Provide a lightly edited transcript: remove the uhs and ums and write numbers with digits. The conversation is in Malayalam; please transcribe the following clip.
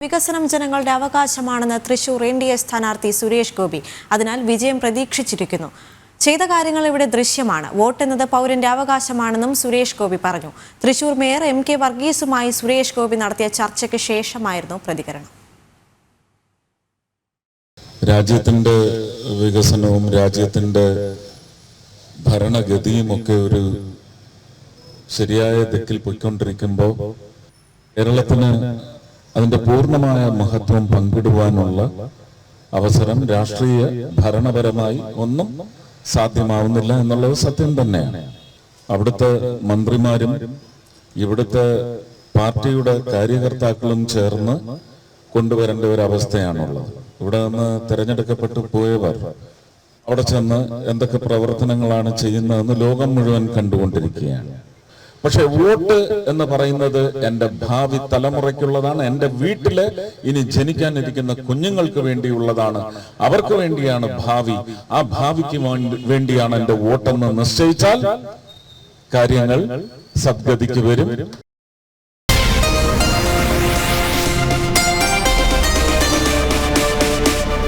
വികസനം ജനങ്ങളുടെ അവകാശമാണെന്ന് തൃശൂർ എൻഡിഎ സ്ഥാനാർത്ഥി സുരേഷ് ഗോപി. അതിനാൽ വിജയം പ്രതീക്ഷിച്ചിരിക്കുന്നു. ചെയ്ത കാര്യങ്ങൾ ഇവിടെ ദൃശ്യമാണ്. വോട്ട് എന്നത് പൗരന്റെ അവകാശമാണെന്നും സുരേഷ് ഗോപി പറഞ്ഞു. തൃശൂർ മേയർ എം കെ വർഗീസുമായി സുരേഷ് ഗോപി നടത്തിയ ചർച്ചയ്ക്ക് ശേഷമായിരുന്നു പ്രതികരണം. രാജ്യത്തിന്റെ വികസനവും രാജ്യത്തിന്റെ ഭരണഗതിയുമൊക്കെ ഒരു ശരിയായ ദിക്കിൽ പോയിക്കൊണ്ടിരിക്കുമ്പോൾ കേരളത്തിന് അതിന്റെ പൂർണ്ണമായ മഹത്വം പങ്കിടുവാനുള്ള അവസരം രാഷ്ട്രീയ ഭരണപരമായി ഒന്നും സാധ്യമാവുന്നില്ല എന്നുള്ളത് സത്യം തന്നെയാണ്. അവിടുത്തെ മന്ത്രിമാരും ഇവിടുത്തെ പാർട്ടിയുടെ കാര്യകർത്താക്കളും ചേർന്ന് കൊണ്ടുവരേണ്ട ഒരു അവസ്ഥയാണുള്ളത്. ഇവിടെ നിന്ന് തെരഞ്ഞെടുക്കപ്പെട്ടു പോയവർ അവിടെ ചെന്ന് എന്തൊക്കെ പ്രവർത്തനങ്ങളാണ് ചെയ്യുന്നതെന്ന് ലോകം മുഴുവൻ കണ്ടുകൊണ്ടിരിക്കുകയാണ്. പക്ഷെ വോട്ട് എന്ന് പറയുന്നത് എൻ്റെ ഭാവി തലമുറയ്ക്കുള്ളതാണ്. എൻ്റെ വീട്ടില് ഇനി ജനിക്കാനിരിക്കുന്ന കുഞ്ഞുങ്ങൾക്ക് വേണ്ടിയുള്ളതാണ്. അവർക്ക് വേണ്ടിയാണ് ഭാവി. ആ ഭാവിക്ക് വേണ്ടിയാണ് എൻ്റെ വോട്ടെന്ന് നിശ്ചയിച്ചാൽ കാര്യങ്ങൾ സദ്ഗതിക്ക് വരും.